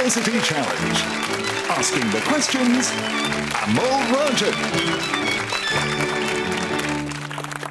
University Challenge. Asking the questions, Amol Rajan.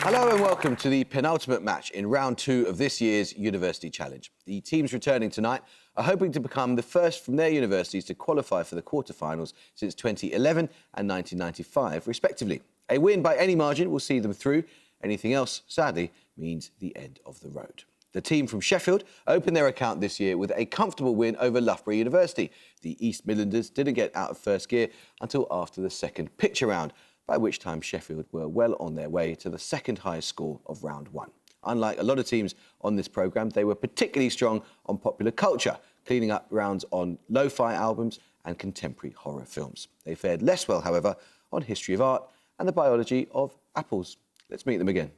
Hello and welcome to the penultimate match in round 2 of this year's University Challenge. The teams returning tonight are hoping to become the first from their universities to qualify for the quarterfinals since 2011 and 1995, respectively. A win by any margin will see them through. Anything else, sadly, means the end of the road. The team from Sheffield opened their account this year with a comfortable win over Loughborough University. The East Midlanders didn't get out of first gear until after the second picture round, by which time Sheffield were well on their way to the second highest score of round 1. Unlike a lot of teams on this programme, they were particularly strong on popular culture, cleaning up rounds on lo-fi albums and contemporary horror films. They fared less well, however, on history of art and the biology of apples. Let's meet them again.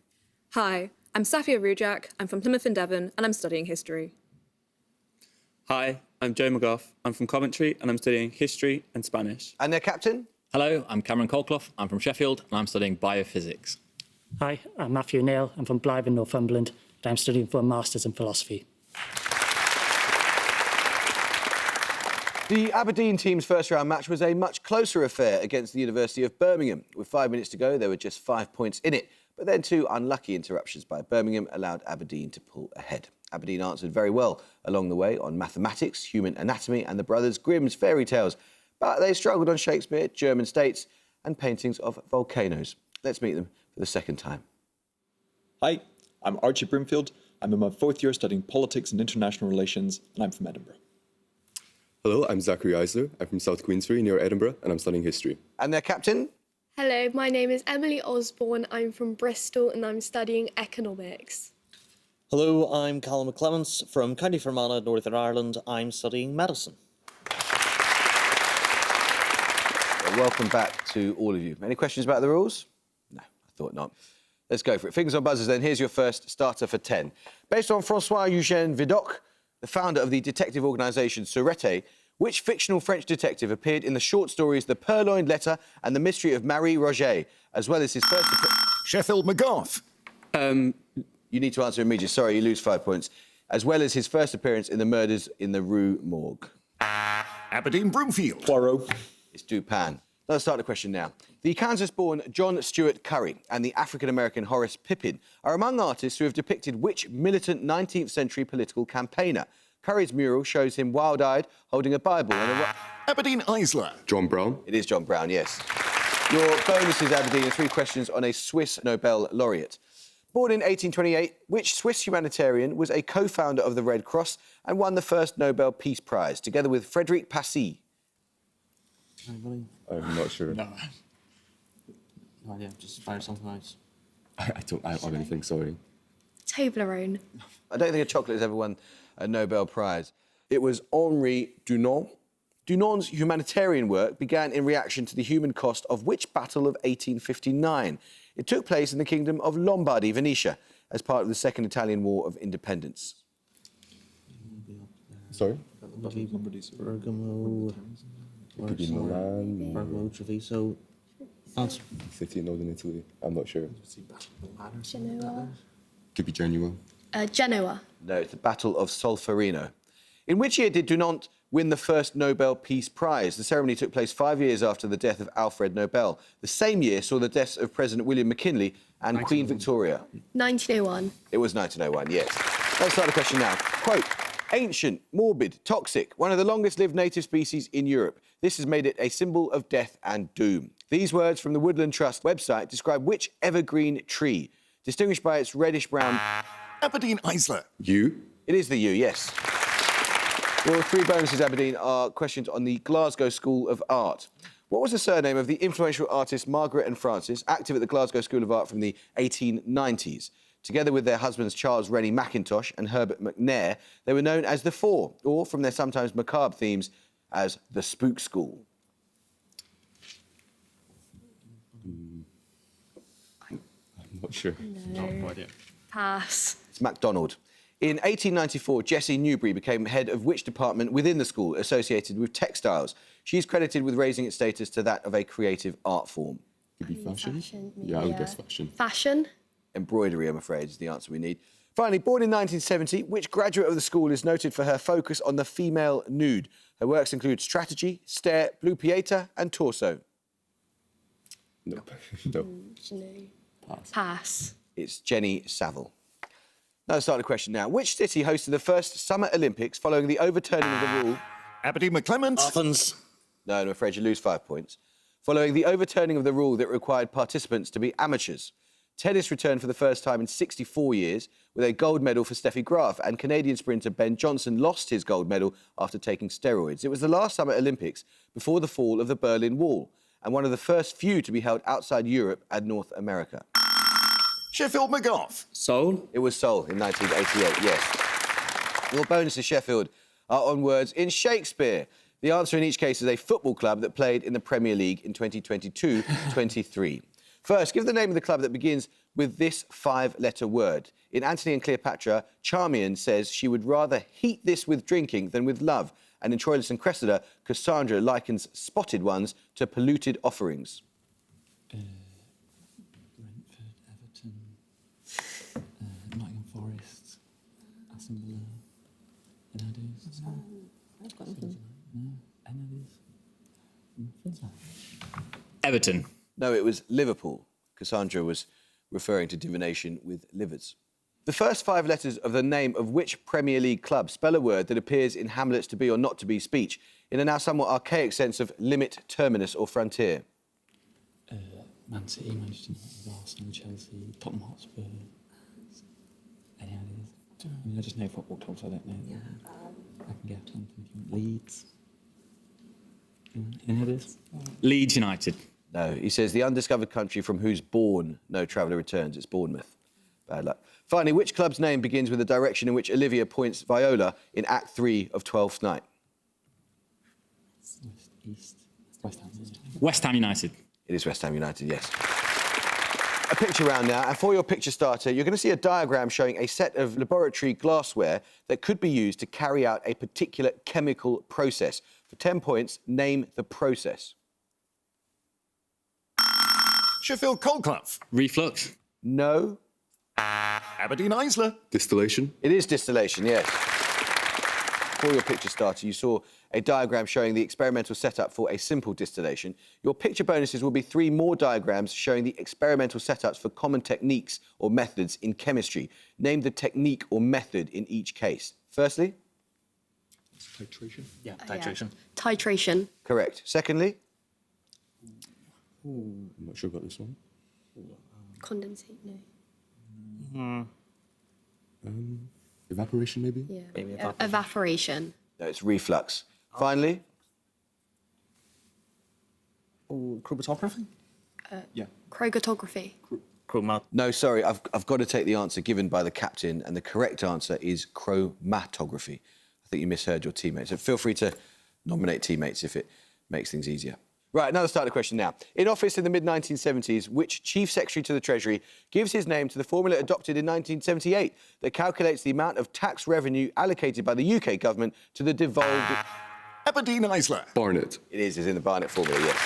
Hi, I'm Safia Rujak, I'm from Plymouth in Devon and I'm studying history. Hi, I'm Joe McGough, I'm from Coventry and I'm studying history and Spanish. And their captain? Hello, I'm Cameron Colclough, I'm from Sheffield and I'm studying biophysics. Hi, I'm Matthew Neal, I'm from Blythe in Northumberland and I'm studying for a Masters in Philosophy. The Aberdeen team's first-round match was a much closer affair against the University of Birmingham. With 5 minutes to go, there were just 5 points in it. But then 2 unlucky interruptions by Birmingham allowed Aberdeen to pull ahead. Aberdeen answered very well along the way on mathematics, human anatomy and the Brothers Grimm's fairy tales. But they struggled on Shakespeare, German states and paintings of volcanoes. Let's meet them for the second time. Hi, I'm Archie Broomfield. I'm in my 4th year studying politics and international relations, and I'm from Edinburgh. Hello, I'm Zachary Eisler. I'm from South Queensbury, near Edinburgh, and I'm studying history. And their captain? Hello, my name is Emily Osborne. I'm from Bristol and I'm studying economics. Hello, I'm Callum McClements from County Fermanagh, Northern Ireland. I'm studying medicine. Well, welcome back to all of you. Any questions about the rules? No, I thought not. Let's go for it. Fingers on buzzers then. Here's your first starter for 10. Based on François-Eugène Vidocq, the founder of the detective organisation Sûreté, which fictional French detective appeared in the short stories The Purloined Letter and The Mystery of Marie Roget, as well as his first... Sheffield McGough. You need to answer immediately. Sorry, you lose 5 points. As well as his first appearance in the murders in the Rue Morgue. Aberdeen Broomfield. Poirot. It's Dupin. Let's start the question now. The Kansas-born John Stuart Curry and the African-American Horace Pippin are among artists who have depicted which militant 19th century political campaigner? Curry's mural shows him wild-eyed, holding a Bible and a... Aberdeen Eisler. John Brown. It is John Brown, yes. Your bonus is, Aberdeen, 3 questions on a Swiss Nobel laureate. Born in 1828, which Swiss humanitarian was a co-founder of the Red Cross and won the first Nobel Peace Prize, together with Frédéric Passy? I'm not sure. No idea, just fire something else. I don't have anything, sorry. Toblerone. I don't think a chocolate has ever won a Nobel Prize. It was Henri Dunant. Dunant's humanitarian work began in reaction to the human cost of which battle of 1859? It took place in the Kingdom of Lombardy, Venetia, as part of the Second Italian War of Independence. Sorry? Bergamo, Could be Milan. Bergamo, Treviso. Answer. City in northern Italy. I'm not sure. Genoa. Could be Genoa. Genoa. No, it's the Battle of Solferino. In which year did Dunant win the first Nobel Peace Prize? The ceremony took place 5 years after the death of Alfred Nobel. The same year saw the deaths of President William McKinley and Queen Victoria. 1901. It was 1901, yes. Let's start the question now. Quote, ancient, morbid, toxic, one of the longest-lived native species in Europe. This has made it a symbol of death and doom. These words from the Woodland Trust website describe which evergreen tree, distinguished by its reddish-brown... Aberdeen Eisler. You? It is the yew, yes. Your 3 bonuses, Aberdeen, are questions on the Glasgow School of Art. What was the surname of the influential artists Margaret and Francis, active at the Glasgow School of Art from the 1890s? Together with their husbands Charles Rennie Mackintosh and Herbert McNair, they were known as the Four, or, from their sometimes macabre themes, as the Spook School. I'm not sure. No. idea. Pass. It's MacDonald. In 1894, Jessie Newbury became head of which department within the school associated with textiles? She's credited with raising its status to that of a creative art form. Could be fashion. Fashion. Yeah, I would guess fashion. Fashion. embroidery, I'm afraid, is the answer we need. Finally, born in 1970, which graduate of the school is noted for her focus on the female nude? Her works include Strategy, Stare, Blue Pieta and Torso. No. No. Pass. It's Jenny Saville. Now, let's start the question now. Which city hosted the first Summer Olympics following the overturning of the rule? Aberdeen McClement. Athens. No, I'm afraid you lose 5 points. Following the overturning of the rule that required participants to be amateurs. Tennis returned for the first time in 64 years with a gold medal for Steffi Graf, and Canadian sprinter Ben Johnson lost his gold medal after taking steroids. It was the last Summer Olympics before the fall of the Berlin Wall, and one of the first few to be held outside Europe and North America. Sheffield McGough. Seoul. It was Seoul in 1988, yes. Your bonuses, Sheffield, are on words in Shakespeare. The answer in each case is a football club that played in the Premier League in 2022-23. First, give the name of the club that begins with this 5-letter word. In Antony and Cleopatra, Charmian says she would rather heat this with drinking than with love. And in Troilus and Cressida, Cassandra likens spotted ones to polluted offerings. Brentford, Everton, Nottingham Forest, Aston Villa, Everton. No, it was Liverpool. Cassandra was referring to divination with livers. The first 5 letters of the name of which Premier League club spell a word that appears in Hamlet's to be or not to be speech in a now somewhat archaic sense of limit, terminus or frontier? Man City, Manchester United, Arsenal, Chelsea, Tottenham Hotspur. Any ideas? I mean, I just know football clubs, I don't know. Yeah. I can get something if you want. Leeds. Any ideas? Leeds United. No, he says the undiscovered country from whose bourne no traveller returns. It's Bournemouth. Bad luck. Finally, which club's name begins with the direction in which Olivia points Viola in Act 3 of Twelfth Night? West Ham. West Ham United. It is West Ham United, yes. A picture round now, and for your picture starter, you're going to see a diagram showing a set of laboratory glassware that could be used to carry out a particular chemical process. For 10 points, name the process. Sheffield Clough. Reflux. No. Aberdeen Isla. Distillation. It is distillation, yes. For your picture starter, you saw a diagram showing the experimental setup for a simple distillation. Your picture bonuses will be 3 more diagrams showing the experimental setups for common techniques or methods in chemistry. Name the technique or method in each case. Firstly? Titration. Yeah, titration. Titration. Correct. Secondly? I'm not sure about this one. Condensate. No. Evaporation, maybe? Yeah. Maybe Evaporation. No, it's reflux. Finally? Chromatography? Yeah. Chromatography. Chromat. No, sorry, I've got to take the answer given by the captain, and the correct answer is chromatography. I think you misheard your teammates. So feel free to nominate teammates if it makes things easier. Right, another starter question now. In office in the mid-1970s, which Chief Secretary to the Treasury gives his name to the formula adopted in 1978 that calculates the amount of tax revenue allocated by the UK government to the devolved... Aberdeen Isla. Barnet. It is in the Barnett formula, yes.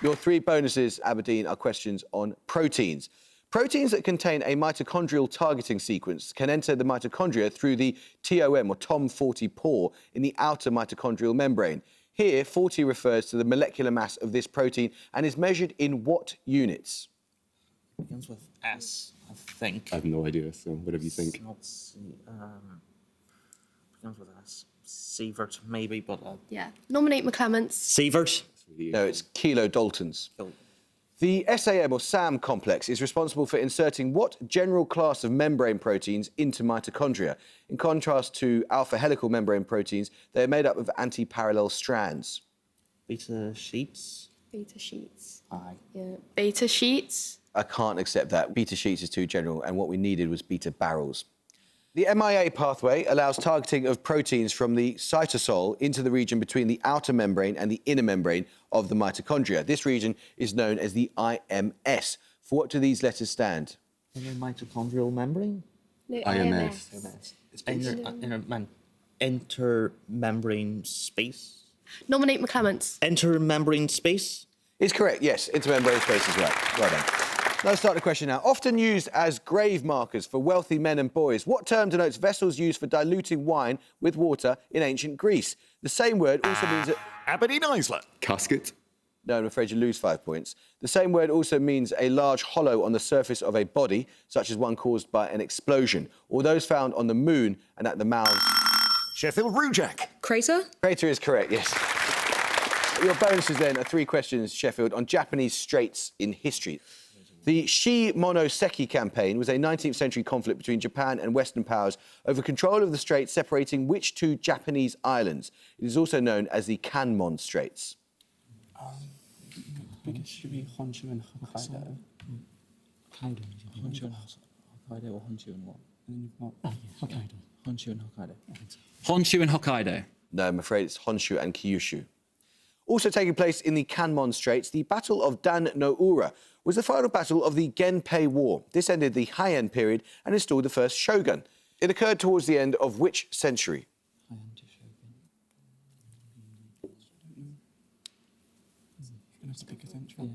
Your 3 bonuses, Aberdeen, are questions on proteins. Proteins that contain a mitochondrial targeting sequence can enter the mitochondria through the TOM, or TOM40 pore, in the outer mitochondrial membrane. Here, 40 refers to the molecular mass of this protein and is measured in what units? Begins with S, I think. I have no idea, so whatever you think. It's not C. Begins with S. Sievert, maybe, but... Yeah. Nominate McClements. Sievert? No, it's kilodaltons. The SAM or SAM complex is responsible for inserting what general class of membrane proteins into mitochondria? In contrast to alpha helical membrane proteins, they are made up of anti-parallel strands. Beta sheets? Beta sheets. Aye. Yeah. Beta sheets. I can't accept that. Beta sheets is too general, and what we needed was beta barrels. The MIA pathway allows targeting of proteins from the cytosol into the region between the outer membrane and the inner membrane of the mitochondria. This region is known as the IMS. For what do these letters stand? Inner mitochondrial membrane? No, IMS. Intermembrane space? Nominate McClements. Intermembrane space? It's correct, yes. Intermembrane space is right. Well done. Let's start the question now. Often used as grave markers for wealthy men and boys, what term denotes vessels used for diluting wine with water in ancient Greece? The same word also means that... Aberdeen Isler. Casket. No, I'm afraid you lose 5 points. The same word also means a large hollow on the surface of a body, such as one caused by an explosion, or those found on the moon and at the mouths. Sheffield Rujak. Crater? Crater is correct, yes. Your bonuses then are 3 questions, Sheffield, on Japanese straits in history. The Shimonoseki campaign was a 19th century conflict between Japan and Western powers over control of the straits separating which 2 Japanese islands? It is also known as the Kanmon Straits. Biggest should be Honshu and Hokkaido. Honshu and Hokkaido, or Honshu and what? And then you've got Hokkaido. Honshu and Hokkaido. Honshu and Hokkaido. No, I'm afraid it's Honshu and Kyushu. Also taking place in the Kanmon Straits, the Battle of Dan no Ura was the final battle of the Genpei War. This ended the Heian period and installed the first shogun. It occurred towards the end of which century? Heian to Shogun. You're going to have to pick a century.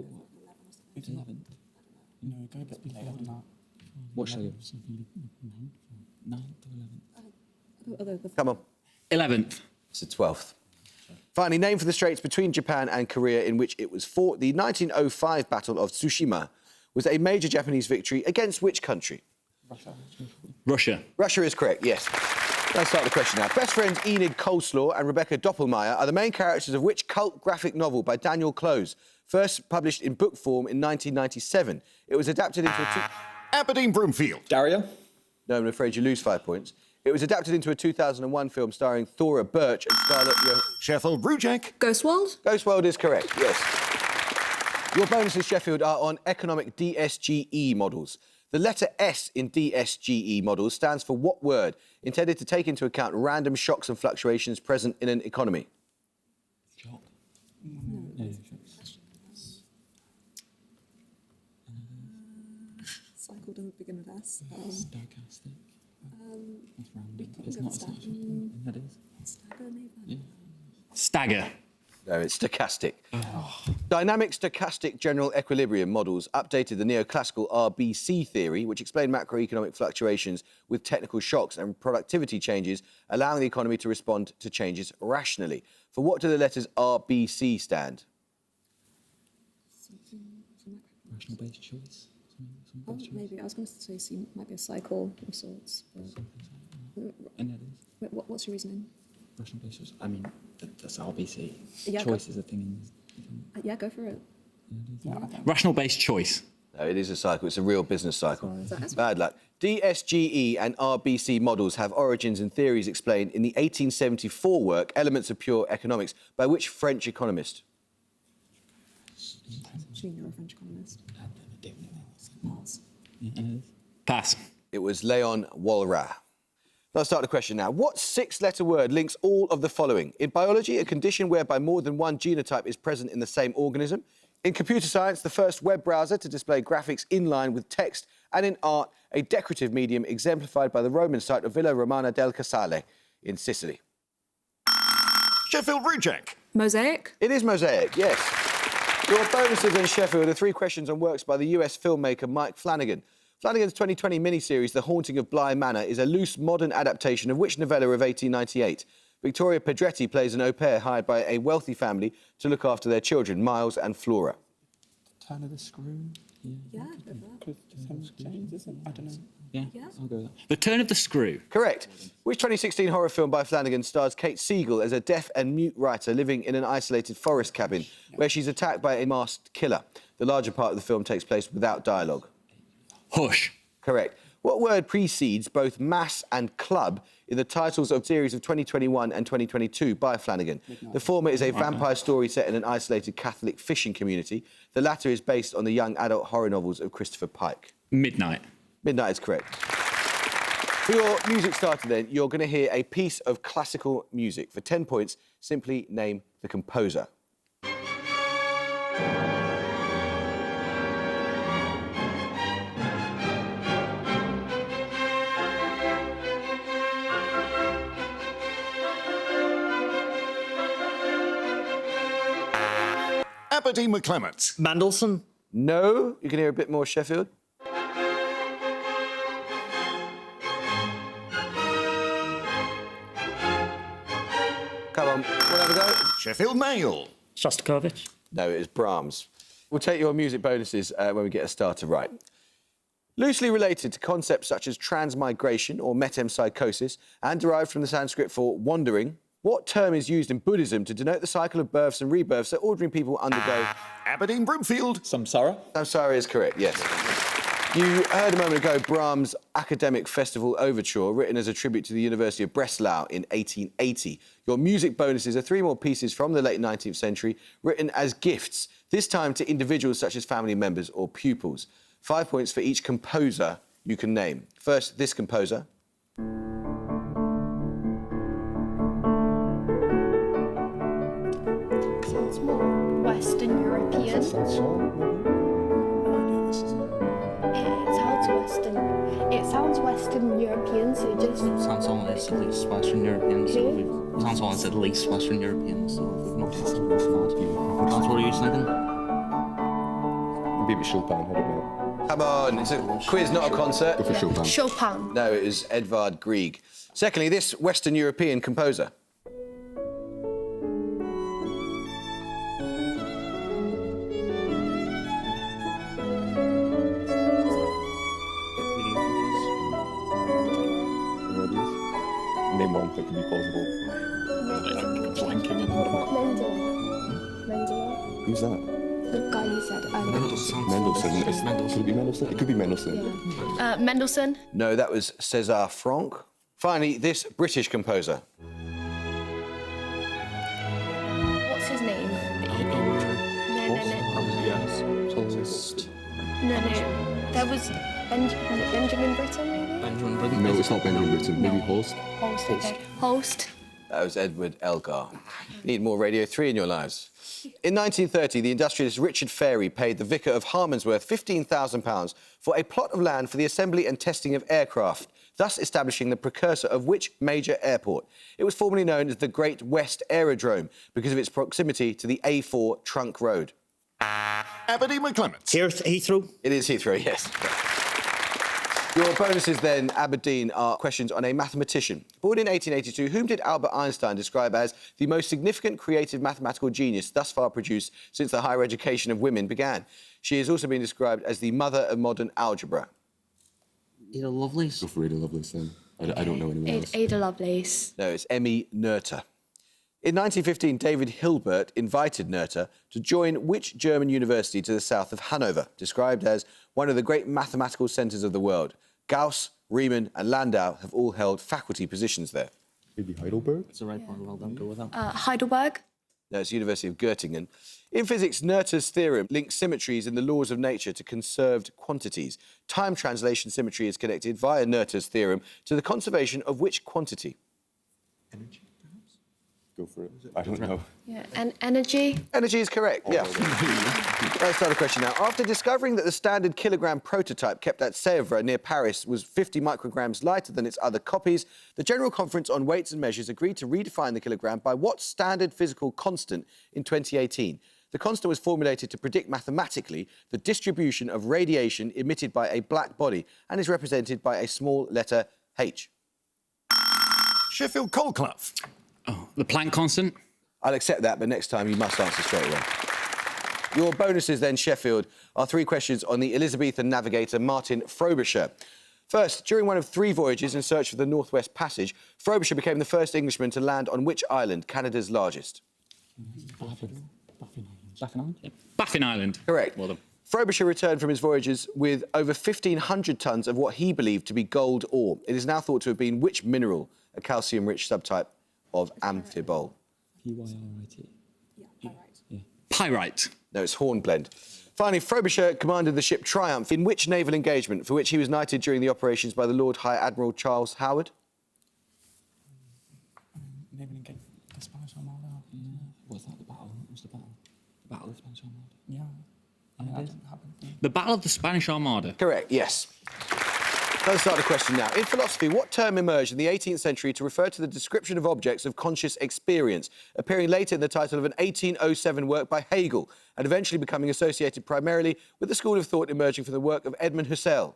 It's 11th. No, go a bit later than that. What shogun? 9th or 11th? Come on. 11th. It's the 12th. Finally, name for the straits between Japan and Korea in which it was fought. The 1905 Battle of Tsushima was a major Japanese victory against which country? Russia. Russia is correct, yes. Let's start the question now. Best friends Enid Coleslaw and Rebecca Doppelmayr are the main characters of which cult graphic novel by Daniel Clowes, first published in book form in 1997? It was adapted into a... Aberdeen Broomfield. Daria. No, I'm afraid you lose 5 points. It was adapted into a 2001 film starring Thora Birch and Scarlett Sheffield Rujak. Ghost World? Ghost World is correct, yes. Your bonuses, Sheffield, are on economic DSGE models. The letter S in DSGE models stands for what word, intended to take into account random shocks and fluctuations present in an economy? Shock. Cycle doesn't begin with S. Stochastic. That's random. It's not essential. That is. Stagger, maybe? Yeah. Stagger. No, it's stochastic. Dynamic stochastic general equilibrium models updated the neoclassical RBC theory, which explained macroeconomic fluctuations with technical shocks and productivity changes, allowing the economy to respond to changes rationally. For what do the letters RBC stand? Rational based choice. Oh, maybe. I was going to say C might be a cycle of sorts. And that is. Wait, what's your reasoning? Rational based choice. I mean, that's RBC. Yeah, choice is a thing in this. Yeah, go for it. Rational based choice. No, it is a cycle. It's a real business cycle. Is that S? Bad luck. DSGE and RBC models have origins and theories explained in the 1874 work Elements of Pure Economics by which French economist? Actually, you're a French economist. Pass. Yeah, and it is. Pass. It was Léon Walras. Let's start the question now. What 6-letter word links all of the following? In biology, a condition whereby more than one genotype is present in the same organism. In computer science, the first web browser to display graphics in line with text. And in art, a decorative medium exemplified by the Roman site of Villa Romana del Casale in Sicily. Sheffield Rujak. Mosaic? It is mosaic, yes. Your bonuses in Sheffield are 3 questions on works by the US filmmaker Mike Flanagan. Flanagan's 2020 miniseries, The Haunting of Bly Manor, is a loose, modern adaptation of which novella of 1898? Victoria Pedretti plays an au pair hired by a wealthy family to look after their children, Miles and Flora. Turn of the screw. Yeah, go for that. Because James isn't. I don't know. Yeah. I'll go with that. The Turn of the Screw. Correct. Which 2016 horror film by Flanagan stars Kate Siegel as a deaf and mute writer living in an isolated forest cabin where she's attacked by a masked killer? The larger part of the film takes place without dialogue. Hush. Correct. What word precedes both mass and club in the titles of series of 2021 and 2022 by Flanagan? The former is a vampire story set in an isolated Catholic fishing community. The latter is based on the young adult horror novels of Christopher Pike. Midnight. Midnight is correct. For your music starter then, you're going to hear a piece of classical music. For 10 points, simply name the composer. Aberdeen McClements. Mendelssohn. No. You can hear a bit more Sheffield. Come on, we'll have a go. Sheffield male. Shostakovich. No, it is Brahms. We'll take your music bonuses when we get a starter right. Loosely related to concepts such as transmigration or metempsychosis and derived from the Sanskrit for wandering, what term is used in Buddhism to denote the cycle of births and rebirths that ordinary people undergo? Aberdeen Broomfield. Samsara. Samsara is correct, yes. You heard a moment ago Brahms' Academic Festival Overture, written as a tribute to the University of Breslau in 1880. Your music bonuses are 3 more pieces from the late 19th century, written as gifts, this time to individuals such as family members or pupils. 5 points for each composer you can name. First, this composer. Sounds more Western European. It sounds Western European, so it just... Sanson is at least Western European, so we've... Sanson is at least Western European, so we've not got to that. That's what are you thinking? Maybe Chopin, I don't know. Come on, it's a quiz, not a concert. Go for Chopin. Chopin. No, it is Edvard Grieg. Secondly, this Western European composer. Name one that could be plausible. Blanking in Mendel. Who's that? The guy you said earlier. Mendelssohn. Could it be Mendelssohn? It could be Mendelssohn. Mendelssohn. No, that was César Franck. Finally, this British composer. What's his name? No. That was Benjamin Britten, maybe? Benjamin Britten. No, it's not Benjamin Britten. Maybe Holst. Holst, okay. Holst. That was Edward Elgar. Need more Radio 3 in your lives. In 1930, the industrialist Richard Fairey paid the vicar of Harmondsworth £15,000 for a plot of land for the assembly and testing of aircraft, thus establishing the precursor of which major airport? It was formerly known as the Great West Aerodrome because of its proximity to the A4 Trunk Road. Aberdeen McClements. Heathrow. It is Heathrow, yes. Your bonuses then, Aberdeen, are questions on a mathematician. Born in 1882, whom did Albert Einstein describe as the most significant creative mathematical genius thus far produced since the higher education of women began? She has also been described as the mother of modern algebra. Ada Lovelace. Go for Ada Lovelace then. I don't know anyone else. Ada Lovelace. No, it's Emmy Noether. In 1915, David Hilbert invited Noether to join which German university to the south of Hanover, described as one of the great mathematical centres of the world? Gauss, Riemann and Landau have all held faculty positions there. Maybe Heidelberg? It's the right one, well done, go with that. Heidelberg. No, it's the University of Göttingen. In physics, Noether's theorem links symmetries in the laws of nature to conserved quantities. Time translation symmetry is connected via Noether's theorem to the conservation of which quantity? Energy, perhaps? Go for it. I don't know. Yeah, and energy. Energy is correct, yeah. Let's start a question now. After discovering that the standard kilogram prototype kept at Sèvres near Paris was 50 micrograms lighter than its other copies, the General Conference on Weights and Measures agreed to redefine the kilogram by what standard physical constant in 2018? The constant was formulated to predict mathematically the distribution of radiation emitted by a black body and is represented by a small letter H. Sheffield Coal Clough. Oh, the Planck constant. I'll accept that, but next time you must answer straight away. Your bonuses then, Sheffield, are 3 questions on the Elizabethan navigator Martin Frobisher. First, during one of 3 voyages in search of the Northwest Passage, Frobisher became the first Englishman to land on which island, Canada's largest? Baffin Island. Correct. Well done. Frobisher returned from his voyages with over 1,500 tonnes of what he believed to be gold ore. It is now thought to have been which mineral, a calcium-rich subtype of amphibole? P-Y-R-I-T. Pyrite. No, it's hornblende. Finally, Frobisher commanded the ship Triumph in which naval engagement for which he was knighted during the operations by the Lord High Admiral Charles Howard? Naval engagement. The Spanish Armada. Yeah. Was that the battle? What was the battle? The Battle of the Spanish Armada. Yeah. And that didn't happen. The Battle of the Spanish Armada. Correct, yes. Let's start the question now. In philosophy, what term emerged in the 18th century to refer to the description of objects of conscious experience, appearing later in the title of an 1807 work by Hegel, and eventually becoming associated primarily with the school of thought emerging from the work of Edmund Husserl?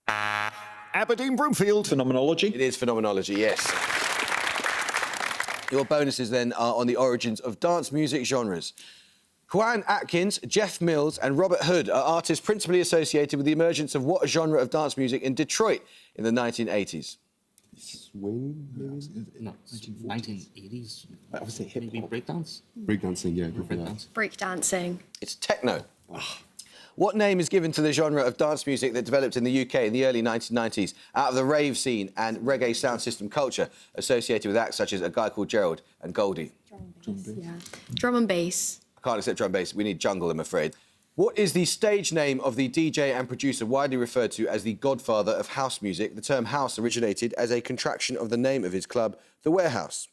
Aberdeen Broomfield. Phenomenology. It is phenomenology, yes. Your bonuses then are on the origins of dance music genres. Juan Atkins, Jeff Mills and Robert Hood are artists principally associated with the emergence of what genre of dance music in Detroit in the 1980s? Swing, maybe? No, 1980s. I would say hip Maybe hop. breakdance? Breakdancing, yeah, go for that. Breakdance. Breakdancing. It's techno. What name is given to the genre of dance music that developed in the UK in the early 1990s out of the rave scene and reggae sound system culture associated with acts such as A Guy Called Gerald and Goldie? Drum and bass. I can't accept drum and bass. We need jungle, I'm afraid. What is the stage name of the DJ and producer widely referred to as the godfather of house music? The term house originated as a contraction of the name of his club, The Warehouse.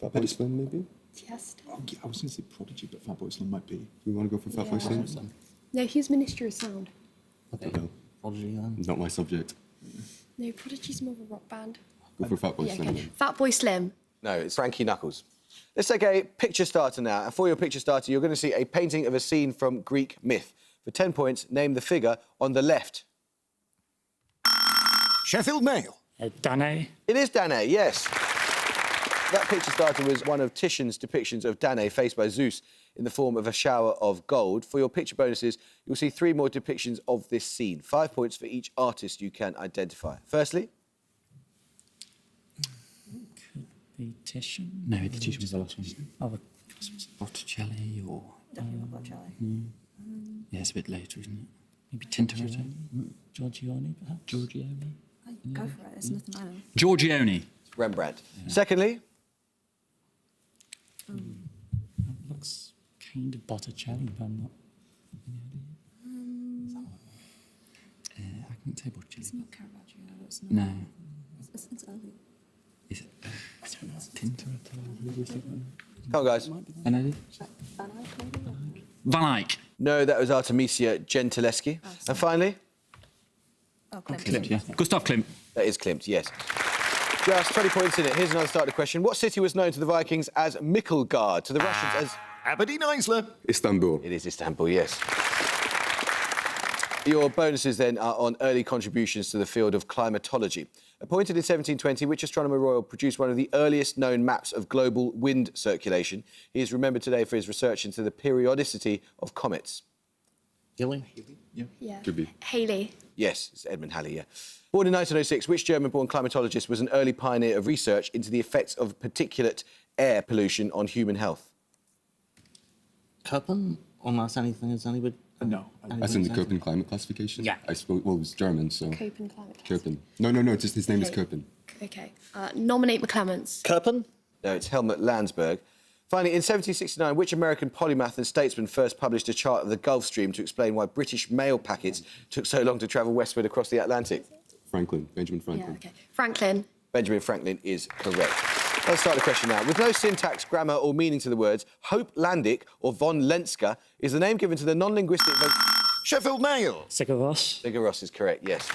Fatboy Slim, maybe? Tiesto. Oh, yeah, I was going to say Prodigy, but Fatboy Slim might be. We want to go for Fatboy Slim? No, he's Ministry of Sound. Okay. No, Prodigy then. not my subject. No, Prodigy's more of a rock band. Go for Fatboy Yeah, Slim. okay. then. Fatboy Slim. No, it's Frankie Knuckles. Let's take a picture starter now. And for your picture starter, you're going to see a painting of a scene from Greek myth. For 10 points, name the figure on the left. Sheffield Mail. Danae. It is Danae, yes. That picture starter was one of Titian's depictions of Danae faced by Zeus in the form of a shower of gold. For your picture bonuses, you'll see 3 more depictions of this scene. 5 points for each artist you can identify. Firstly, The Titian? No, the Titian was the last one. Oh, Botticelli or... Definitely not Botticelli. Yeah, it's a bit later, isn't it? Maybe Tintoretto? Giorgione, perhaps? Giorgione? Go for it. It's nothing I know. Giorgione. Rembrandt. Secondly, Looks kind of Botticelli, but I'm not... I can't say Botticelli. It's not Caravaggio. It's not. No. It's early. Is it? I don't know. Tintoretto? come on, guys. Van Eyck? Van Eyck, maybe? Van Eyck. No, that was Artemisia Gentileschi. And finally, Oh, Klimt. Klimt, yeah. Gustav Klimt. that is Klimt, yes. Just 20 points in it. Here's another starter question. What city was known to the Vikings as Mikkelgard, to the Russians as... Aberdeen Isler. Istanbul. It is Istanbul, yes. Your bonuses then are on early contributions to the field of climatology. Appointed in 1720, which astronomer royal produced one of the earliest known maps of global wind circulation? He is remembered today for his research into the periodicity of comets. Gilly? Yeah. Could be. Haley. Yes, it's Edmund Halley, yeah. Born in 1906, which German-born climatologist was an early pioneer of research into the effects of particulate air pollution on human health? Köppen? Almost anything as anybody? No. As in the Köppen climate classification? Yeah. I suppose, well, it was German, so... Copen Climate. Köppen. No, just his name is Okay. Köppen. Okay. Nominate McClements. Köppen? No, it's Helmut Landsberg. Finally, in 1769, which American polymath and statesman first published a chart of the Gulf Stream to explain why British mail packets took so long to travel westward across the Atlantic? Franklin, Benjamin Yeah, Franklin. okay. Franklin. Benjamin Franklin is correct. Let's start the question now. With no syntax, grammar or meaning to the words, Hope Landick or von Lenska is the name given to the non-linguistic... Sheffield Mail. Sigaros. Digger Ross is correct, yes.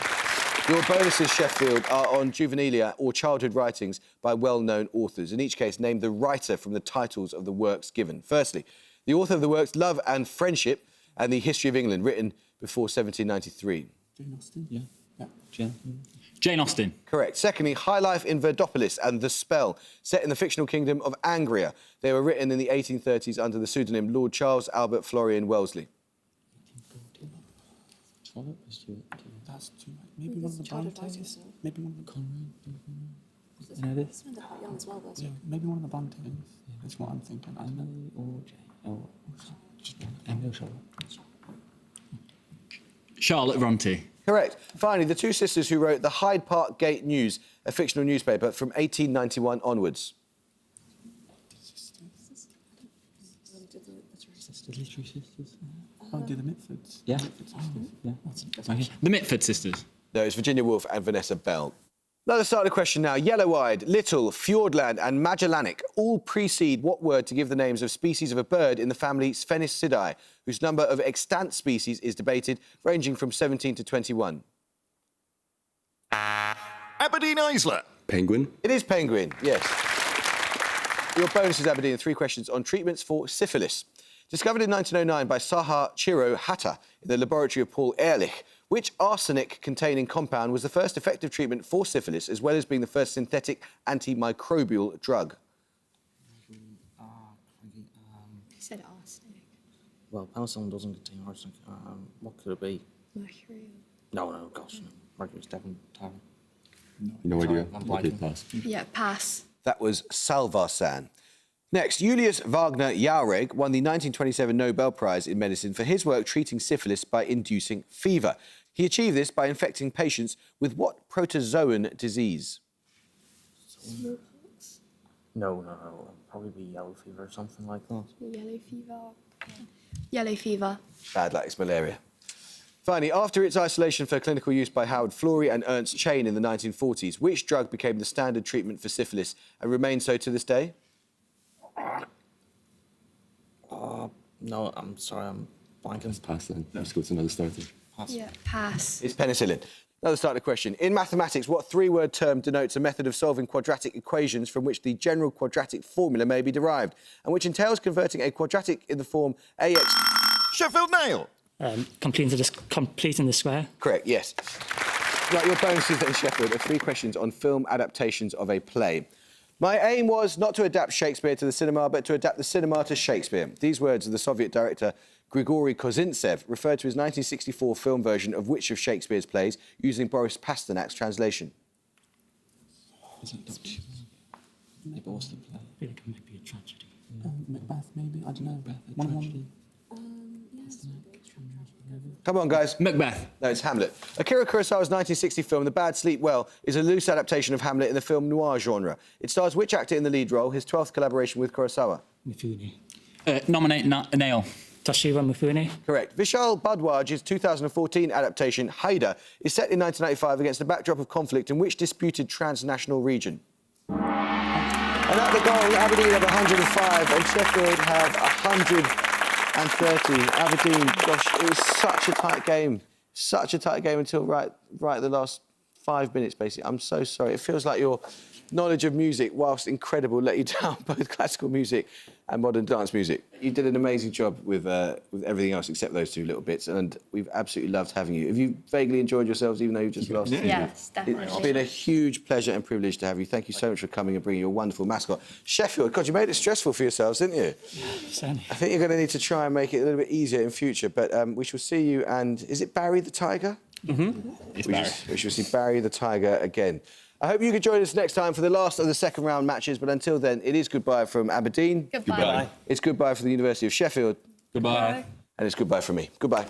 Your bonuses, Sheffield, are on juvenilia or childhood writings by well-known authors. In each case, name the writer from the titles of the works given. Firstly, the author of the works Love and Friendship and the History of England, written before 1793. Jane Austen? Yeah. Jane. Jane Austen. Correct. Secondly, High Life in Verdopolis and The Spell, set in the fictional kingdom of Angria. They were written in the 1830s under the pseudonym Lord Charles Albert Florian Wellesley. That's too much. Maybe one of the Brontes? Maybe one of the Conrad? You know this? They're quite young as well, though. Yeah, maybe one of the Brontes. That's what I'm thinking. Emily or Jane. Or just Emily or Charlotte. Charlotte Bronte. Correct. Finally, the two sisters who wrote the Hyde Park Gate News, a fictional newspaper from 1891 onwards. Literary sisters. Oh, do the Mitfords. Yeah. Yeah. Okay. The Mitford sisters. No, it's Virginia Woolf and Vanessa Bell. Now, let's start the question now. Yellow-eyed, Little, Fjordland and Magellanic all precede what word to give the names of species of a bird in the family Sphenicidae, whose number of extant species is debated, ranging from 17 to 21? Aberdeen Isler. Penguin. It is penguin, yes. Your bonus is Aberdeen, 3 questions on treatments for syphilis. Discovered in 1909 by Sahar Chiro Hatta in the laboratory of Paul Ehrlich, which arsenic-containing compound was the first effective treatment for syphilis, as well as being the first synthetic antimicrobial drug? He said arsenic. Well, penicillin doesn't contain arsenic. What could it be? Mercury. No, gosh, no. Mercury's definitely terrible. No idea. I'm Okay, blanking. pass. Yeah, pass. That was Salvarsan. Next, Julius Wagner Jauregg won the 1927 Nobel Prize in Medicine for his work treating syphilis by inducing fever. He achieved this by infecting patients with what protozoan disease? Smallpox. No. Probably be yellow fever or something like that. Yellow fever. Yellow fever. Bad luck, it's malaria. Finally, after its isolation for clinical use by Howard Florey and Ernst Chain in the 1940s, which drug became the standard treatment for syphilis and remains so to this day? No, I'm sorry, I'm blanking. Let's pass then. Let's go to another starter. Pass. Yeah, pass. It's penicillin. Another starter question. In mathematics, what 3-word term denotes a method of solving quadratic equations from which the general quadratic formula may be derived, and which entails converting a quadratic in the form ax... Sheffield Nail. Completing the square. Correct, yes. Right, your bonuses then, Sheffield, are 3 questions on film adaptations of a play. My aim was not to adapt Shakespeare to the cinema, but to adapt the cinema to Shakespeare. These words of the Soviet director Grigory Kozintsev referred to his 1964 film version of which of Shakespeare's plays, using Boris Pasternak's translation? Is it Dr. Maybe what's the play? I feel like it might be a tragedy. Macbeth, maybe? I don't know. One. Come on, guys. Macbeth. No, it's Hamlet. Akira Kurosawa's 1960 film The Bad Sleep Well is a loose adaptation of Hamlet in the film noir genre. It stars which actor in the lead role, his 12th collaboration with Kurosawa? Mifune. Nominate Nail. Toshiro Mifune. Correct. Vishal Bhardwaj's 2014 adaptation, Haida, is set in 1995 against the backdrop of conflict in which disputed transnational region? And at the goal, Aberdeen have 105 and Sheffield have 130. Aberdeen, gosh, it was such a tight game. Such a tight game until right the last 5 minutes, basically. I'm so sorry. It feels like your knowledge of music, whilst incredible, let you down, both classical music and modern dance music. You did an amazing job with everything else except those 2 little bits, and we've absolutely loved having you. Have you vaguely enjoyed yourselves, even though you've just lost? Yes, definitely. It's been a huge pleasure and privilege to have you. Thank you so much for coming and bringing your wonderful mascot. Sheffield, God, you made it stressful for yourselves, didn't you? Certainly. I think you're going to need to try and make it a little bit easier in future, but we shall see you, and is it Barry the Tiger? It's Barry. We shall see Barry the Tiger again. I hope you can join us next time for the last of the second round matches, but until then, it is goodbye from Aberdeen. Goodbye. It's goodbye from the University of Sheffield. Goodbye. And it's goodbye from me. Goodbye.